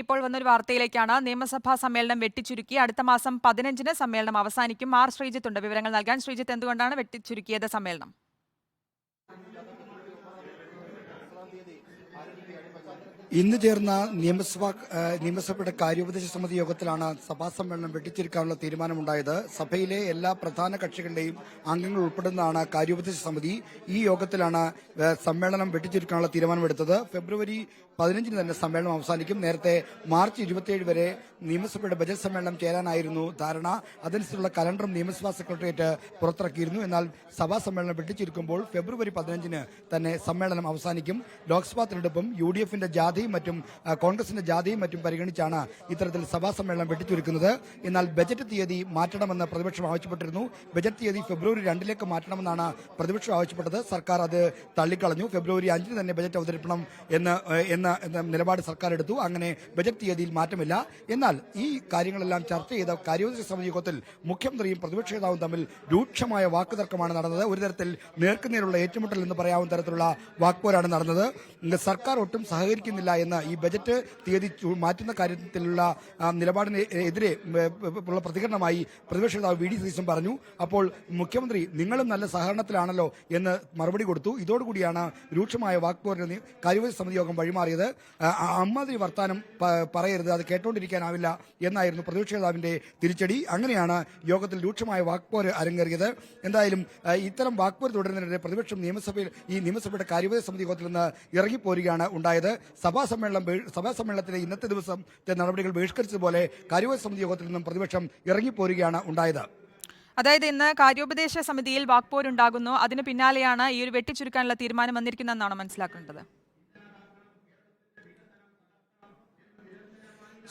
ഇപ്പോൾ വന്നൊരു വാർത്തയിലേക്കാണ്. നിയമസഭാ സമ്മേളനം വെട്ടിച്ചുരുക്കി. അടുത്ത മാസം 15-ന് സമ്മേളനം അവസാനിക്കും. ആർ ശ്രീജിത്തുണ്ട് വിവരങ്ങൾ നൽകാൻ. ശ്രീജിത്ത്, എന്തുകൊണ്ടാണ് വെട്ടിച്ചുരുക്കിയത് സമ്മേളനം? ഇന്ന് ചേർന്ന നിയമസഭയുടെ കാര്യോപദേശ സമിതി യോഗത്തിലാണ് സഭാ സമ്മേളനം വെട്ടിച്ചുരുക്കാനുള്ള തീരുമാനമുണ്ടായത്. സഭയിലെ എല്ലാ പ്രധാന കക്ഷികളുടെയും അംഗങ്ങൾ ഉൾപ്പെടുന്നതാണ് കാര്യോപദേശ സമിതി. ഈ യോഗത്തിലാണ് സമ്മേളനം വെട്ടിച്ചുരുക്കാനുള്ള തീരുമാനമെടുത്തത്. ഫെബ്രുവരി 15-ന് തന്നെ സമ്മേളനം അവസാനിക്കും. നേരത്തെ മാർച്ച് 27 വരെ നിയമസഭയുടെ ബജറ്റ് സമ്മേളനം ചേരാനായിരുന്നു ധാരണ. അതനുസരിച്ചുള്ള കലണ്ടറും നിയമസഭാ സെക്രട്ടേറിയറ്റ് പുറത്തിറക്കിയിരുന്നു. എന്നാൽ സഭാ സമ്മേളനം വെട്ടിച്ചുരുക്കുമ്പോൾ ഫെബ്രുവരി 15-ന് തന്നെ സമ്മേളനം അവസാനിക്കും. ലോക്സഭാ തെരഞ്ഞെടുപ്പും UDFന്റെ ജാഥയും മറ്റും കോൺഗ്രസിന്റെ ജാഥയും മറ്റും പരിഗണിച്ചാണ് ഇത്തരത്തിൽ സഭാ സമ്മേളനം വെട്ടിച്ചുരുക്കുന്നത്. എന്നാൽ ബജറ്റ് തീയതി മാറ്റണമെന്ന് പ്രതിപക്ഷം ആവശ്യപ്പെട്ടിരുന്നു. ബജറ്റ് തീയതി ഫെബ്രുവരി 2-ലേക്ക് മാറ്റണമെന്നാണ് പ്രതിപക്ഷം ആവശ്യപ്പെട്ടത്. സർക്കാർ അത് തള്ളിക്കളഞ്ഞു. ഫെബ്രുവരി 5-ന് തന്നെ ബജറ്റ് അവതരിപ്പിക്കണം എന്ന നിലപാട് സർക്കാർ എടുത്തു. അങ്ങനെ ബജറ്റ് തീയതിയിൽ മാറ്റമില്ല. എന്നാൽ ഈ കാര്യങ്ങളെല്ലാം ചർച്ച ചെയ്ത കാര്യോപദേശ സമിതി യോഗത്തിൽ മുഖ്യമന്ത്രിയും പ്രതിപക്ഷ നേതാവും തമ്മിൽ രൂക്ഷമായ വാക്കുതർക്കമാണ് നടന്നത്. ഒരു തരത്തിൽ നേർക്കുനേരുള്ള ഏറ്റുമുട്ടൽ എന്ന് പറയാവുന്ന തരത്തിലുള്ള വാക്പോരാണ് നടന്നത്. സർക്കാർ ഒട്ടും സഹകരിക്കുന്നില്ല എന്ന് ഈ ബജറ്റ് തീയതി മാറ്റുന്ന കാര്യത്തിലുള്ള നിലപാടിന് എതിരെ ഉള്ള പ്രതികരണമായി പ്രതിപക്ഷ നേതാവ് VD സതീശൻ പറഞ്ഞു. അപ്പോൾ മുഖ്യമന്ത്രി നിങ്ങളും നല്ല സഹകരണത്തിലാണല്ലോ എന്ന് മറുപടി കൊടുത്തു. ഇതോടുകൂടിയാണ് രൂക്ഷമായ വാക്പോരിന് കാര്യോപദേശ സമിതി യോഗം വഴിമാറിയത്. അമ്മാതിരി വർത്താനം പറയരുത്, അത് കേട്ടോണ്ടിരിക്കാനാവില്ല എന്നായിരുന്നു പ്രതിപക്ഷ നേതാവിന്റെ തിരിച്ചടി. അങ്ങനെയാണ് യോഗത്തിൽ രൂക്ഷമായ വാക്പോര് അരങ്ങേറിയത്. എന്തായാലും ഇത്തരം വാക്പോര് തുടരുന്നതിനിടെ പ്രതിപക്ഷം നിയമസഭയുടെ കാര്യോപദേശ സമിതി യോഗത്തിൽ നിന്ന് ഇറങ്ങിപ്പോരുകയാണ് ഉണ്ടായത്. സഭാ സമ്മേളനത്തിലെ ഇന്നത്തെ ദിവസത്തെ നടപടികൾ ബഹിഷ്കരിച്ചതുപോലെ കാര്യോപദേശ സമിതി യോഗത്തിൽ നിന്നും പ്രതിപക്ഷം ഇറങ്ങിപ്പോരുകയാണ് ഉണ്ടായത്. അതായത് ഇന്ന് കാര്യോപദേശ സമിതിയിൽ വാക്പോരുണ്ടാകുന്നു. അതിന് പിന്നാലെയാണ് ഈ ഒരു വെട്ടിച്ചുരുക്കാനുള്ള തീരുമാനം വന്നിരിക്കുന്നതെന്നാണ് മനസ്സിലാക്കേണ്ടത്.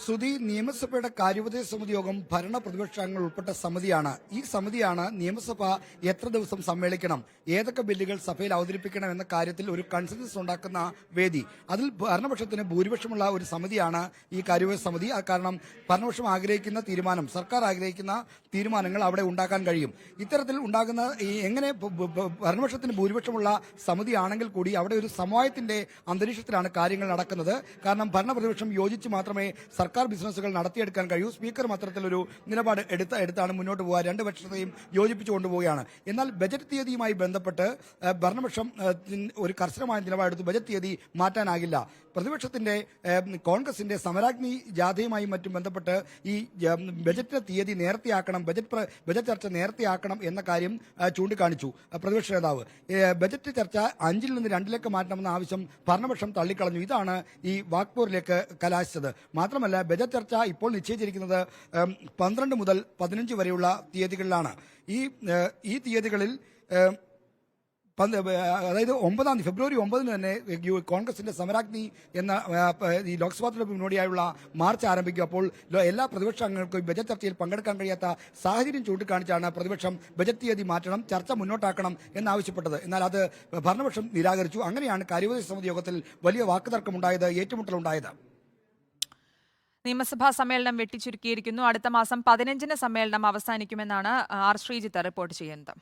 ശ്രുതി, നിയമസഭയുടെ കാര്യോപദേശ സമിതി യോഗം ഭരണ പ്രതിപക്ഷങ്ങൾ ഉൾപ്പെട്ട സമിതിയാണ്. ഈ സമിതിയാണ് നിയമസഭ എത്ര ദിവസം സമ്മേളിക്കണം, ഏതൊക്കെ ബില്ലുകൾ സഭയിൽ അവതരിപ്പിക്കണം എന്ന കാര്യത്തിൽ ഒരു കൺസെൻസസ് ഉണ്ടാക്കുന്ന വേദി. അതിൽ ഭരണപക്ഷത്തിന് ഭൂരിപക്ഷമുള്ള ഒരു സമിതിയാണ് ഈ കാര്യോപദേശ സമിതി. കാരണം ഭരണപക്ഷം ആഗ്രഹിക്കുന്ന തീരുമാനം, സർക്കാർ ആഗ്രഹിക്കുന്ന തീരുമാനങ്ങൾ അവിടെ ഉണ്ടാക്കാൻ കഴിയും. ഇത്തരത്തിൽ ഉണ്ടാകുന്ന എങ്ങനെ ഭരണപക്ഷത്തിന് ഭൂരിപക്ഷമുള്ള സമിതിയാണെങ്കിൽ കൂടി അവിടെ ഒരു സമവായത്തിന്റെ അന്തരീക്ഷത്തിലാണ് കാര്യങ്ങൾ നടക്കുന്നത്. കാരണം ഭരണ പ്രതിപക്ഷം യോജിച്ച് മാത്രമേ സർക്കാർ ബിസിനസ്സുകൾ നടത്തിയെടുക്കാൻ കഴിയൂ. സ്പീക്കറും അത്തരത്തിലൊരു നിലപാട് എടുത്താണ് മുന്നോട്ട് പോകുക. രണ്ട് പക്ഷത്തെയും യോജിപ്പിച്ചു കൊണ്ടുപോവുകയാണ്. എന്നാൽ ബജറ്റ് തീയതിയുമായി ബന്ധപ്പെട്ട് ഭരണപക്ഷം ഒരു കർശനമായ നിലപാടെടുത്തു. ബജറ്റ് തീയതി മാറ്റാനാകില്ല. പ്രതിപക്ഷത്തിന്റെ കോൺഗ്രസിന്റെ സമരാഗ്നി ജാഥയുമായി മറ്റും ബന്ധപ്പെട്ട് ഈ ബജറ്റ് തീയതി നേരത്തെയാക്കണം, ബജറ്റ് ചർച്ച നേരത്തെയാക്കണം എന്ന കാര്യം ചൂണ്ടിക്കാണിച്ചു പ്രതിപക്ഷ നേതാവ്. ബജറ്റ് ചർച്ച 5-ൽ നിന്ന് 2-ലേക്ക് മാറ്റണമെന്ന ആവശ്യം ഭരണപക്ഷം തള്ളിക്കളഞ്ഞു. ഇതാണ് ഈ വാക്പോരിലേക്ക് കലാശിച്ചത്. മാത്രമല്ല, ബജറ്റ് ചർച്ച ഇപ്പോൾ നിശ്ചയിച്ചിരിക്കുന്നത് 12 മുതൽ 15 വരെയുള്ള തീയതികളിലാണ്. ഈ തീയതികളിൽ അതായത് ഫെബ്രുവരി 9-ന് തന്നെ കോൺഗ്രസിന്റെ സമരാഗ്നി എന്ന ഈ ലോക്സഭാ തെരഞ്ഞെടുപ്പ് മുന്നോടിയായുള്ള മാർച്ച് ആരംഭിക്കും. അപ്പോൾ എല്ലാ പ്രതിപക്ഷ അംഗങ്ങൾക്കും ബജറ്റ് ചർച്ചയിൽ പങ്കെടുക്കാൻ കഴിയാത്ത സാഹചര്യം ചൂണ്ടിക്കാണിച്ചാണ് പ്രതിപക്ഷം ബജറ്റ് തീയതി മാറ്റണം, ചർച്ച മുന്നോട്ടാക്കണം എന്നാവശ്യപ്പെട്ടത്. എന്നാൽ അത് ഭരണപക്ഷം നിരാകരിച്ചു. അങ്ങനെയാണ് കാര്യോപദേശ സമിതി യോഗത്തിൽ വലിയ വാക്കുതർക്കമുണ്ടായത്, ഏറ്റുമുട്ടലുണ്ടായത്. നിയമസഭാ സമ്മേളനം വെട്ടിച്ചുരുക്കിയിരിക്കുന്നു. അടുത്ത മാസം 15-ന് സമ്മേളനം അവസാനിക്കുമെന്നാണ് ആർ ശ്രീജിത്ത് റിപ്പോർട്ട് ചെയ്യുന്നത്.